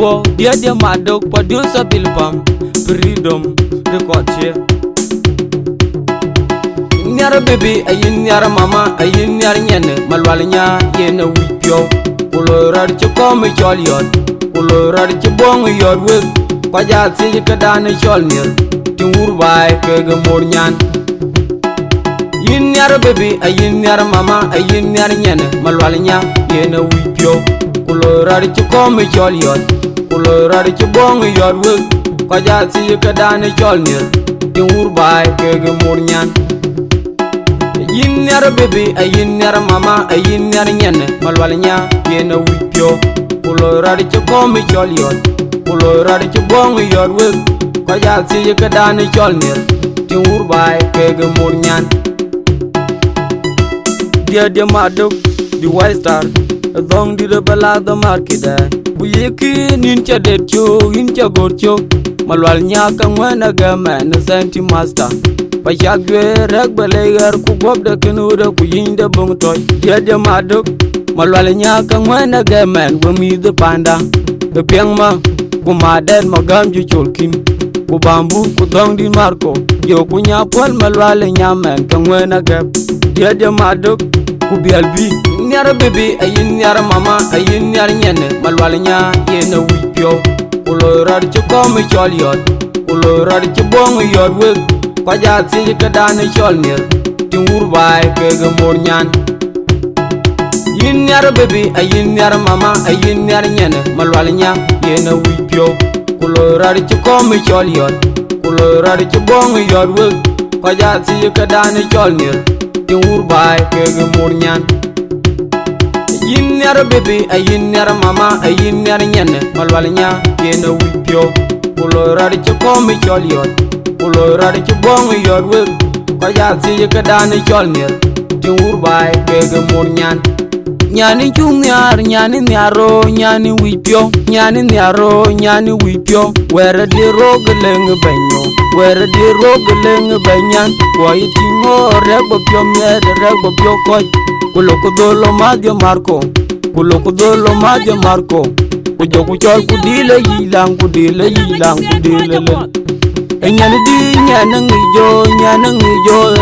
po dia dia madok producer Bilbam freedom record here. Nyara baby ayin nyara mama ayin nyara nyane malwalnya yena wipyo ulorar ci kom chol yot ulorar ci bong yot wek paja ci ka dan chol nir ti wurbay ke ga mor nyan yin nyara baby ayin nyara mama ayin nyara nyane malwalnya yena wipyo ulorar ci kom chol yot ulorar ci bong yot wek paja ci ka dan chol nir ti wurbay ke ga mor nyan yin nyara baby ayin nyara mama ayin nyara nyane malwalnya yena wipyo ulorar ci kom chol yot ulorar ci bong yot wek ko ja ci ka dan chol nir ti wurbay ke ga mor nyan dia dia madok di white star dong di bala da markida bu yeki nin cha det cho in cha gorcho malwalnya ka ngwana ga man senti master Pachagwe rek balayer ku gob da kenura ku yinda bong toy dia dia madok malwalnya ka ngwana ga man bu mi de panda de piangma ku maden magam ju cholkin ku bambu ku dong di marko yo ku nya pol malwalnya man ka ngwana ga dia dia madok ku bialbi nyara baby ayin nyara mama ayin nyara nyane malwalnya yena wipyo ulorar ci kom chol yot ulorar ci bong yot wek paja ci ka dan chol nir ti wurbay ke ga mor nyan yin nyara baby ayin nyara mama ayin nyara nyane malwalnya yena wipyo ulorar ci kom chol yot ulorar ci bong yot wek paja ci ka dan chol nir ti wurbay ke ga mor nyan yin nyara baby ayin nyara mama ayin nyara nyane malwalnya yena wipyo ulorar ci kom chol yot ulorar ci bong yot wek ko ja ci ka dan chol nir ti wurbay ke ga mor nyan nyani chung nyar nyani nyaro nyani wipyo nyani nyaro nyani wipyo wera di rogleng banyo wera di rogleng banyan ko yitingo rego pyo mer rego pyo ko kulo kudolo madyo marko kulo kudolo madyo marko ku jogu chol kudile yilang kudile yilang kudile le nyani di nyana ngijo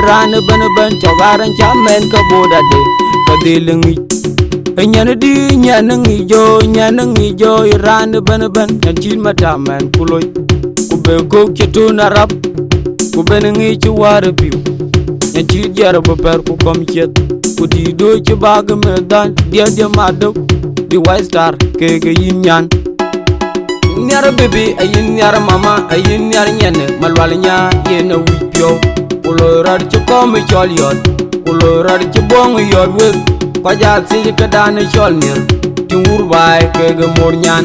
ran ban chogaran chamen ka boda de kadile ngi nyani di nyana ngijo ran ban chin matamen kuloy ku be ko ketu na rap ku ben ngi ci war piu nci jar ba per ku kom chet ku di do ci bag medan dia dia madok di white star ke ga yin nyan nyara baby ayin nyara mama ayin nyara nyane malwalnya yena wipyo ulorar ci kom chol yot ulorar ci bong yot wek ko ja ci ka dan chol nir ti wurbay ke ga mor nyan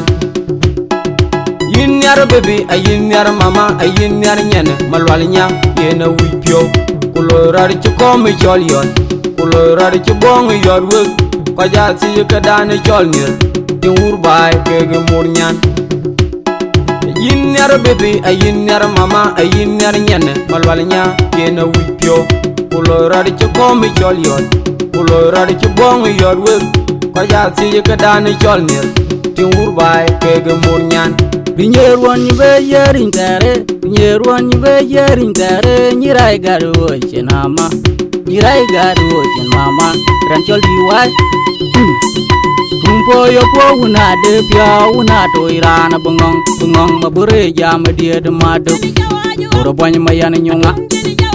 yin nyara baby ayin nyara mama ayin nyara nyane malwalnya yena wipyo ulorar ci kom chol yot ulorar ci bong yot wek ko ja ci ka dan chol nir ti wurbay ke ga mor nyan yin nyara baby ayin nyara mama ayin nyara nyane malwalnya yena wipyo ulorar ci kom chol yot ulorar ci bong yot wek ko ja ci ka dan chol nir ti wurbay ke ga mor nyan Binyerwan be yerin tare binyerwan be yerin tare nyirai garu chen mama nyirai garu chen mama ran chol diwai Tumpo yo po una de pya una to irana bungong mabure jam dia de maduk oro bany mayan nyonga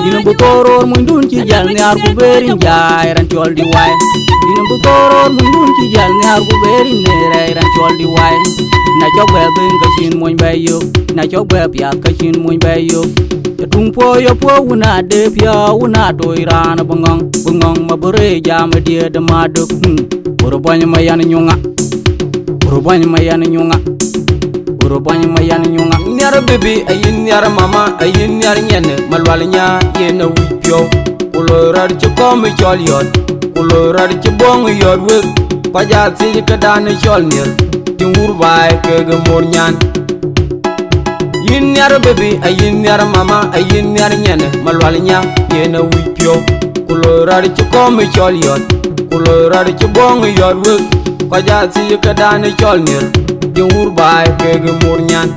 dina butoro mundun ci jal ni ar ku berin jaay ran chol diwai dina butoro mundun ci jal ni ar ku berin ne ran chol diwai na jogwe ben ka chin moñ bayo na jogwe pya ka chin moñ bayo tumpo yo po una de pya una to irana bungong mabure jam dia de maduk oro bany mayan nyonga oro bany mayan nyonga oro bany mayan nyonga nyara baby ayin nyara mama ayin nyara nyane malwalnya yena wipyo ulorar ci kom chol yot ulorar ci bong yot wek ko ja ci ka dan chol nir ti wurbay ke ga mor nyan yin nyara baby ayin nyara mama ayin nyara nyane malwalnya yena wipyo ulorar ci kom chol yot ulorar ci bong yot wek ko ja ci ka dan chol nir ti urbai ke ge murnyan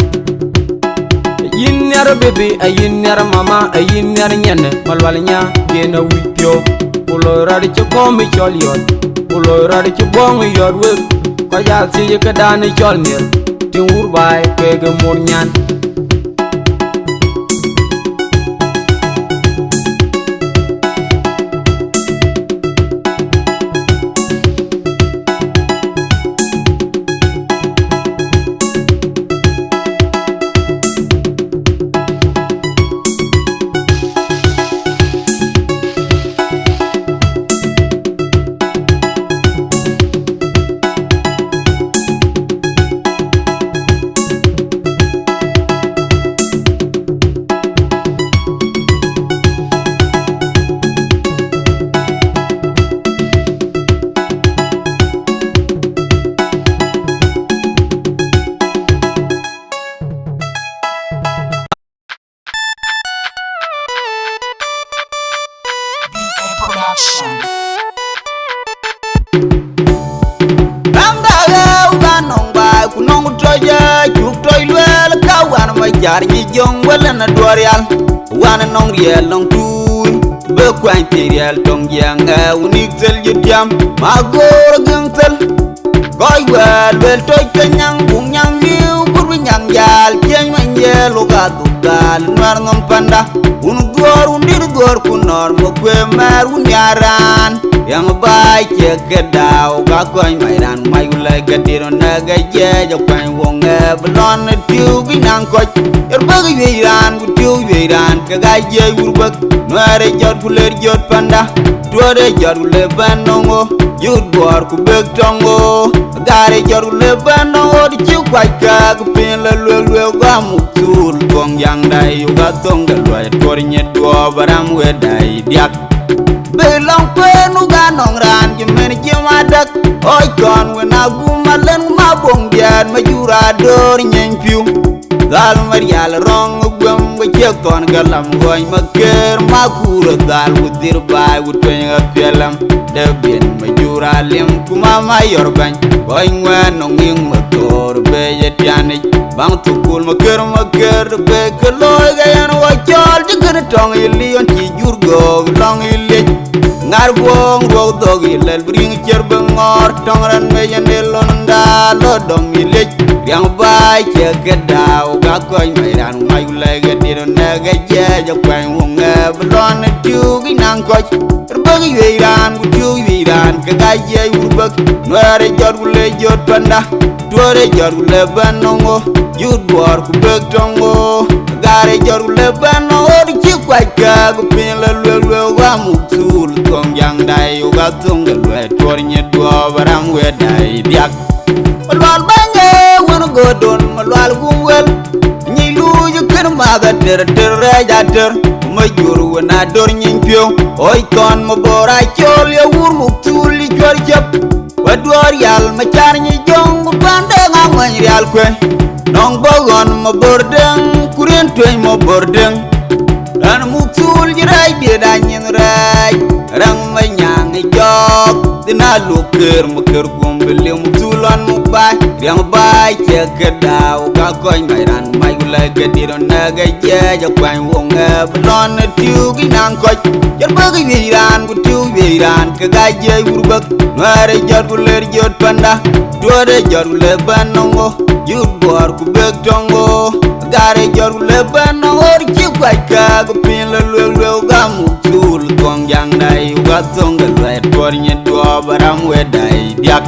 yin ner bebe ayin ner mama ayin ner nyene malwalnya gena wipyo ulora de komi choliot ulora de bong yor we ko ya si ke dan chol mir ti urbai ke ge murnyan jar ji jong wala na dorial wana nong riel nong tuy be kwan ti riel tong yang unik zel jam magor gang zel goy wel wel toy kenyang bung nyang liu kur nyang jal chen man yelo ga dugal nar ngom panda un gor kunor mo kwe mar un yaran yang bai che kedaw ga koy mairan mai ule gadiro na ga je jo kwan wong blon tiu bi nang ko bag yiran gu tiu yiran ka ga je urbak nare jot kuler jot panda tuare jot le banongo yud bor ku bek tongo gare jot le banongo di chiu kwai ka ku pin la lwe ga mutul kong yang dai ga tonga lwe tor nye do baram we dai diak belong penu ga nong ran je men je madak oi kon we na gu malen ma bong dian ma jura dor nyen piu gal marial rong gwem we je kon galam goy ma ker ma kura gal udir bai utwen ga pelam de bien ma jura lem kuma ma yor ban goy ngwen nong ing ma tor be je tiani bang tukul ma ker be kloy ga yan wa chol de gën tong ilion ci jur go long ili ngar wong ro dog ilel bring cer be ngor tong ran me yande londa lo dom ili yang bai che gedaw ga koy mai ran mai le ga dir na ga je jo kwan wong blon tu gi nang ko be gi ran gu tu ran ka ga je urbak noare jor le jot panda tuare jor le banongo yud bor ku bek tongo gare jor le banongo di ci kwai ka gu pin la lwe wa mutul kong yang dai ga tonga lwe tor nye do baram we dai diak lwal bange wono godon lwal gumwel ni lu ju ker maga ter ja ter ma jur wona dor nyin pio oi kon mo bora chol ya wur mutul li jor jep wa dor yal ma char ni jong bande ngamwan real kwe nong bogon mo bordeng kurien toy mo bordeng dan mutul jirai de danyin rai rang ma nyang jok dina luker mo ker gombele mutulan mo bai yang bai che kedaw ga koy mairan mai gula gadiro na ga je ja kwan wong blon tiu gi nang ko jar bag yiran gu tiu yiran ka ga je urbak mare jar guler jot panda dore jar le banongo yud bor ku bek tongo gare jar le banongo ci kwai ka gu pin la lwe ga mutul kong yang dai ga tonga le tor nye do baram we dai diak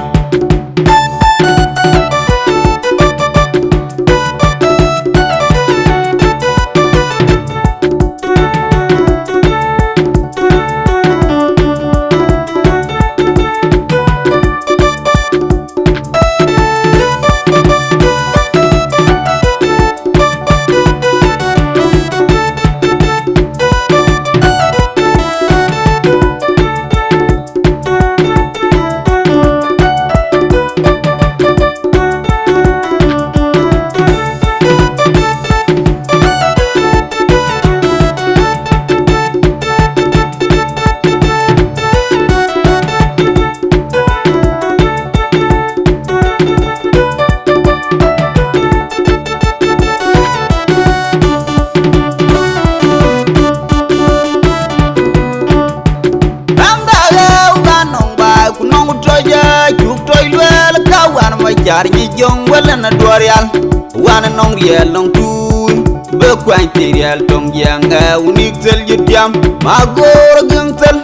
ma char ni jong wala na dorial wana nong riel long tu be kwang ti riel tong yang unik zel yam ma gor gung tel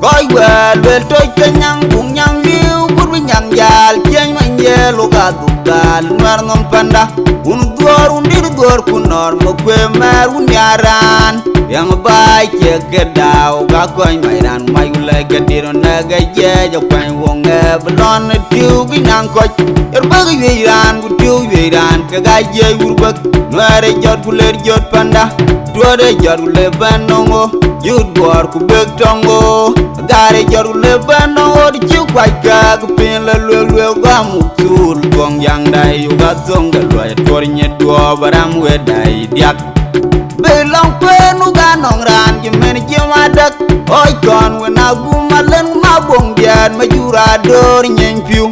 goy wel wel toy kenyang bung nyang liu kur bi nyang jal chen ma yelo ga dugal mar ngom panda un dir gor kunor mo kwe mar un yaran yang bai che ke daw ga koy mai ran mai le ke diro na ga je jo kwang wong blon tiu gi nang ko er ba gi ran gu tiu ran ka ga je ur ba noare jot ku ler jot panda duore jot ku le banongo yud gor ku bek tongo gare jot ku le banongo di chiu kwai ka ku pin la lwe ga mu tul gong yang dai yu ga zong ga lwe tor nye do baram we dai diak belong penu ga nong ran ki men ki ma dak oi kon we na gu ma len ma bong dian ma jura dor nyen piu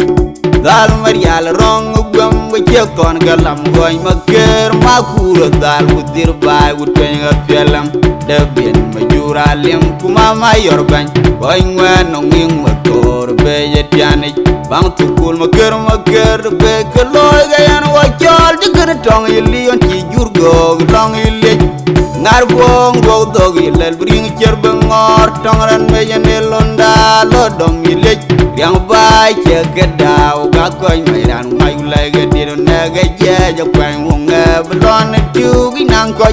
dal marial rong gwam we che kon ga lam goy ma ker ma kuro dal ku dir bai ku ten ga pelam de bien ma jura lem ku ma ma yor ban boy ngwen nong ing ma tor be ye tiane bang tu kul ma ker be ke loy ga yan wa chol de ker tong ili on ti jur go long ili ngar bong go dog ilel bring cher bengor tongran me yene londa lo dom ile yang bai che ke daw ga koy mai ran mai lai ga diro na ga je jo kwang wong blon tu gi nang ko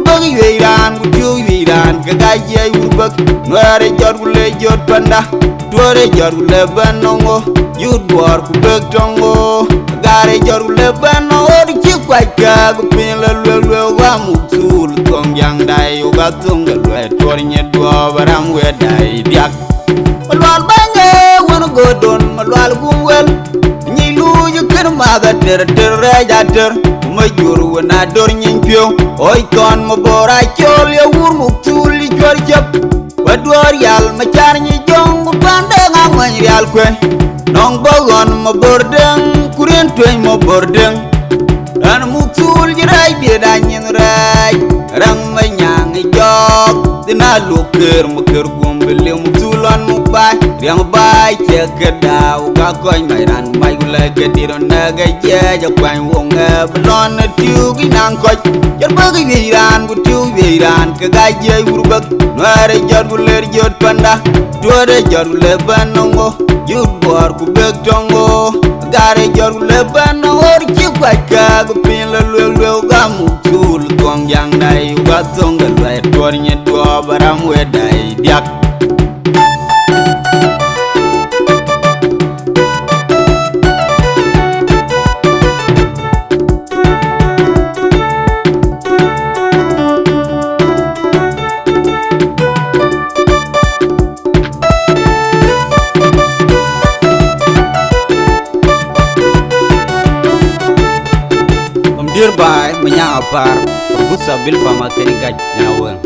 bagi wiran gu tu wiran ga ga je urbak noare jor gu le jot panda duore jor gu le banongo yud bor ku bek tongo gare jor gu le banongo di chi kwai ka gu pin la lwe wa mu tul tong yang dai u ga tung ga lwe tor nye do baram we dai diak malwal bange wono godon malwal gumwel ni lu yu ker ma ga ter re ja ter ma jur wona dor nyin pio oi kon mo bora chol ya wur mu tul li jor jep wa dor yal ma char ni jong pande nga ngwan yal kwe nong bogon mo bordeng kurien twen mo bordeng an mu tul jirai bi da nyin rai rang ma nyang jok dina lu ker mo ker gum bele mu tulon mu bai yang bai che ke daw ga koy mai ran mai gule ke diro na ga je ja kwang wong blon tiu gi nang ko jar ba gi ran gu tiu ran ke ga je urbak noare jor gu ler jot panda duore jor gu le banongo yud bor ku bek tongo gare jor gu le banongo chi kwai ka gu pin la lwe ga mu tul gong yang dai ga zong ga lwe tor nye do baram we dai diak Bai menyang apar busa bil fama keni gaj nyawen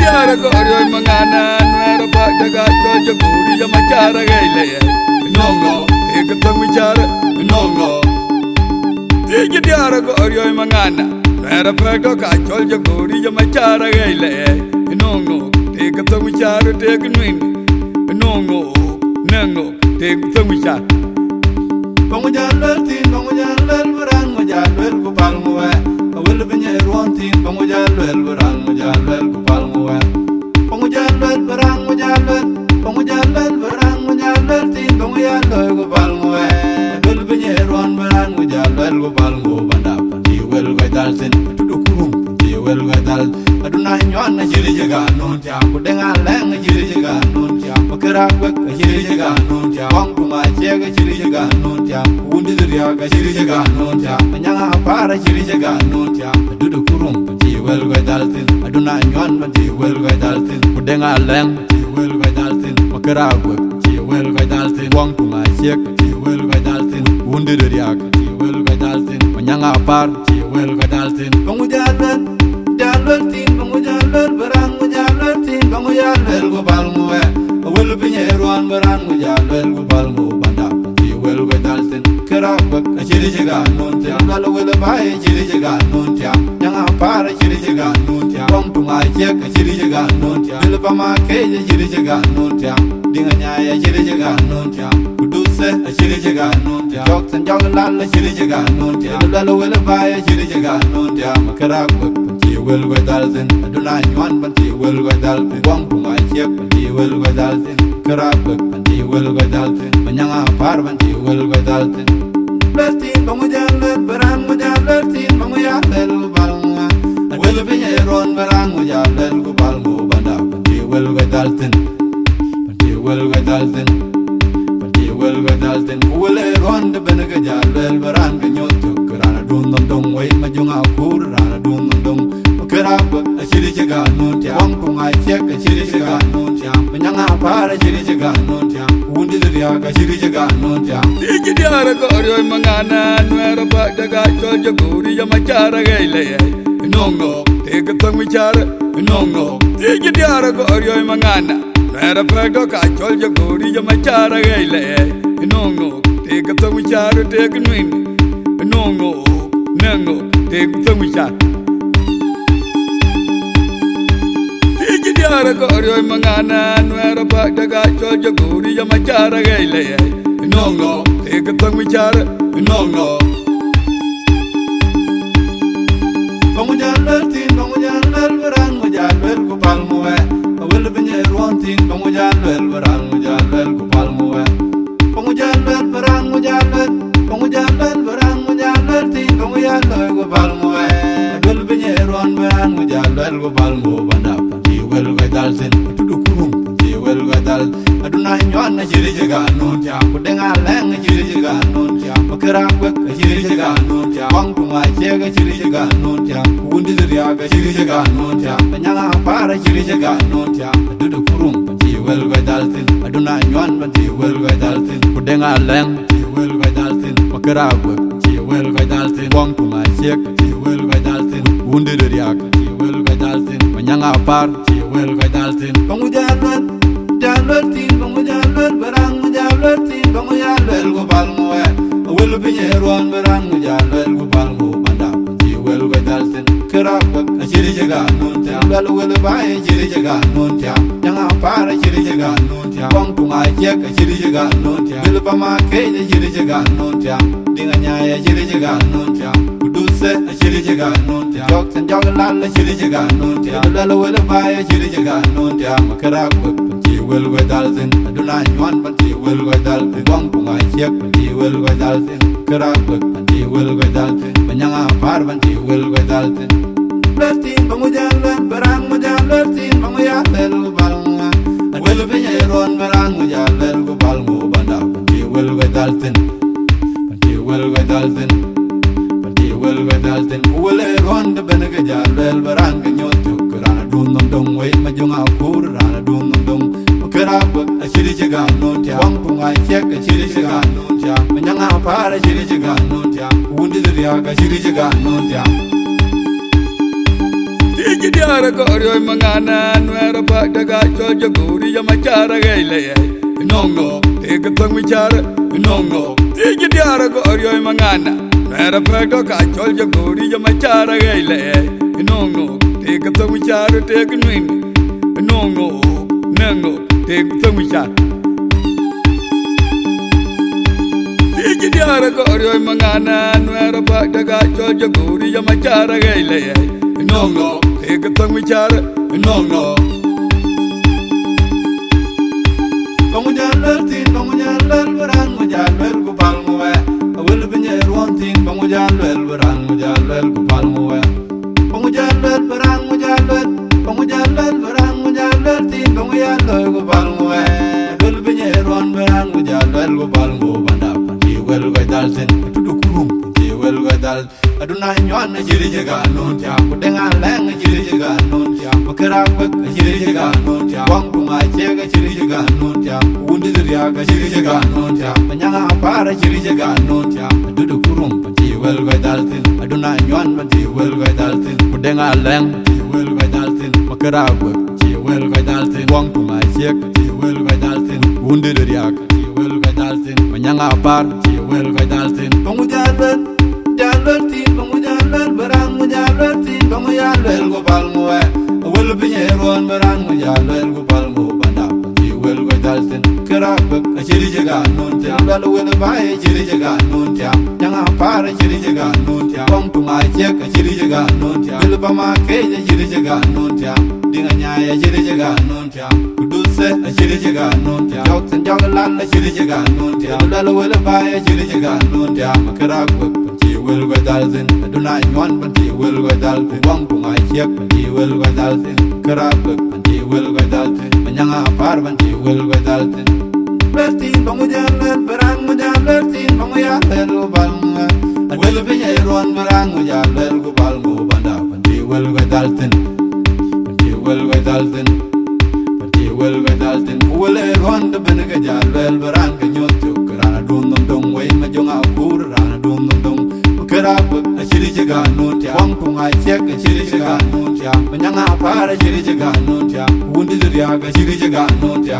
Diara ko aryoy manganan wera ba daga to jaguri ya machara gaile no ekatang wichara no Tiji diara ko aryoy mangana wera ba daga to jaguri ya machara gaile no ekatang wichara tek nwin nongo nengo te gutong cha Bangu jalwel tin, bangu jalwel berang, bangu jalwel kupal muwe. Awel binye ruang tin, bangu jalwel berang, bangu jalwel kupal muwe. Bangu jalwel berang, bangu jalwel berang, bangu jalwel tin, bangu jalwel kupal muwe. Awel binye ruang berang, bangu jalwel kupal muwe. Banda pandi wel gay dal tin, tudu kurum pandi wel gay dal. Aduna nyuan na jiri jaga non tiam, kudengar leng na jiri jaga non tiam, pekerak bek na jiri jaga non tiam, wang kumai cega jiri jaga non tiam, undi zuria ka jiri jaga non tiam, nyanga para jiri jaga non tiam, adudu kurum pandi wel gay dal tin, aduna nyuan pandi wel gay dal tin, kudengar leng pandi wel gay dal tin, pekerak bek pandi wel gay dal tin, wang kumai cega pandi wel gay dal tin, undi zuria ka pandi wel gay dal tin, nyanga para pandi wel gay dal tin, bangu jalwel tin, bangu jalwel berang, bangu jalwel tin, bangu jalwel kupal muwe. Awel binye ruan berang, bangu jalwel kupal muwe. Banda pandi wel gay dal tin, kerak bek jiri jaga non tiam, lalu wel bae jiri jaga non tiam, nyanga para jiri jaga non tiam, wong tungai cek jiri jaga non tiam, bil pama keje jiri jaga non tiam, dinga nyaya jiri jaga non tiam, kuduse jiri jaga non tiam, jok san jok lal jiri jaga non tiam, lalu wel bae jiri jaga non tiam, kerak bek wel gay dal tin, aduna nyuan pandi wel gay dal tin, wong tungai cek pandi wel gay dal tin, kerak bek pandi wel gay dal tin, nyanga par pandi wel gay dal tin. Bertin bangu jalwel berang, bangu jalwel tin, bangu jalwel kupal muwe. Wel binye ruan berang, bangu jalwel kupal muwe. Banda pandi wel gay dal tin, pandi wel gay dal tin, pandi wel gay dal tin. Kuwele ruan de benega jalwel berang, kenyot juk rana dun dong dong, way majunga kur rana dun dong dong. Kerak bek jiri jaga non tiam, wong kungai cek jiri jaga non tiam, nyanga para jiri jaga non tiam, undi zuria ka jiri jaga non tiam. Tiji diara ko oryo mangana nwera ba daga chol jaguri ya machara gaile nongo te gutong wichara nongo. Tiji diara ko oryo mangana nwera ba daga chol jaguri ya machara gaile nongo te gutong wichara te gnwin nongo nengo te gutong wichara. Diara ko oryo mangana nwera ba daga chol jaguri ya machara gaile nongo te gutong wichara nongo. Bangu jalwel tin, bangu jalwel berang, bangu jalwel kupal muwe. Awel binye ruan tin, bangu jalwel berang, bangu jalwel kupal muwe. Bangu jalwel berang, bangu jalwel berang, bangu jalwel tin, bangu jalwel kupal muwe. Awel binye ruan berang, bangu jalwel kupal muwe. Banda pandi wel gay dal tin, tudu kurum pandi wel gay dal. Aduna nyuan na jiri jaga non tiam, kudengar leng jiri jaga non tiam, pekerak bek jiri jaga non tiam, wong tungai cega jiri jaga non tiam, undi zuria ka jiri jaga non tiam, nyanga para jiri jaga non tiam, adudu kurum pandi wel gay dal tin, aduna nyuan pandi wel gay dal tin, kudengar leng pandi wel gay dal tin, pekerak bek pandi wel gay dal tin, wong tungai cega pandi wel gay dal tin, undi zuria ka pandi wel gay dal tin, nyanga par pandi wel gay dal tin. Bangu jalwel tin, bangu jalwel berang, bangu jalwel tin, bangu jalwel kupal muwe. Wel binye ruan berang, bangu jalwel kupal muwe. Banda pandi wel gay dal tin, kerak bek jiri jaga non tiam, lalu wel bae jiri jaga non tiam, nyanga para jiri jaga non tiam, wong tungai cek jiri jaga non tiam, bil pama keje jiri jaga non tiam, dinga nyaya jiri jaga non tiam, kuduse jiri jaga non tiam, jok san jok lal jiri jaga non tiam, lalu wel bae jiri jaga non tiam, kerak bek pandi wel gay dal tin, aduna nyuan pandi wel gay dal tin, wong tungai cek pandi wel gay dal tin, kerak bek pandi wel gay dal tin, nyanga par pandi wel gay dal tin. Bertin bangu jalwel berang, bangu jalwel tin, bangu jalwel kupal muwe. Wel binye ruan berang, bangu jalwel kupal muwe. Banda pandi wel gay dal tin, pandi wel gay dal tin, pandi wel gay dal tin. Kuwele ruan de benega jalwel berang, kenyot juk rana dun dong dong, way majunga kur rana dun dong dong. Kerak bek jiri jaga non tiam, wong tungai cek jiri jaga non tiam, nyanga para jiri jaga non tiam, undi zuria ka jiri jaga non tiam. Tiji diara ko oryo mangana nwera ba daga chol jaguri ya machara gaile nongo te gutong wichara nongo. Tiji diara ko oryo mangana nwera ba daga chol jaguri ya machara gaile nongo te gutong wichara te gnwin nongo nengo te tong mi cha ti diara ko ryo mangana nwera ba daga jo guri ya machara gaile no no te tong mi cha no no Bangujalal tin bangujalal berang mujalal kupal muwe awil binyer wantin bangujalal berang mujalal kupal muwe bangujalal berang mujalal bangujalal berang mujalal tin bangujalal kupal muwe awil binyer wan berang mujalal kupal mu banda pandi wel gadal tin tudu kurum pandi wel gadal aduna nyon jiri jaga non tia kudenga leng jiri jaga non tia makara kwek jiri jaga non tia wang bunga chega jiri jaga non tia wundi diriya ga jiri jaga non tia manyanga para jiri jaga non tia dudu kurum pandi wel gadal tin aduna nyon pandi wel gadal tin kudenga leng pandi wel gadal tin makara kwek pandi wel gadal tin wang bunga chega pandi wel gadal tin wundi diriya ga pandi wel gadal tin manyanga para pandi wel gadal tin bangujalal jalal tin bangujalal berang mujalal tin bangujalal gopal muwe wel binyeron berang mujalal gopal mu banda pandi wel gadal tin kerak jiri jaga non tia dal wel bae jiri jaga non tia nyanga para jiri jaga non tia bong tunga chek jiri jaga non tia wel bama ke jiri jaga non tia dinga nyaya jiri jaga non tia kuduse jiri jaga non tia jok tan jok lan jiri jaga non tia dal wel bae jiri jaga non tia kerak wel gadal tin aduna nyon pandi wel gadal tin wang bunga chek pandi wel gadal tin kerak pandi wel gadal tin manyanga par pandi wel gadal tin bertin bangujalal berang mujalal tin bangujalal gopal mu wel binyeron berang mujalal gopal mu banda pandi wel gadal tin pandi wel gadal tin pandi wel gadal tin wel ron de benega jalal berang kenyot krana dum dum we majonga pur rana dum dum kerak jiri jaga non tia wang punga chek jiri jaga non tia manyanga para jiri jaga non tia wundi diriya ga jiri jaga non tia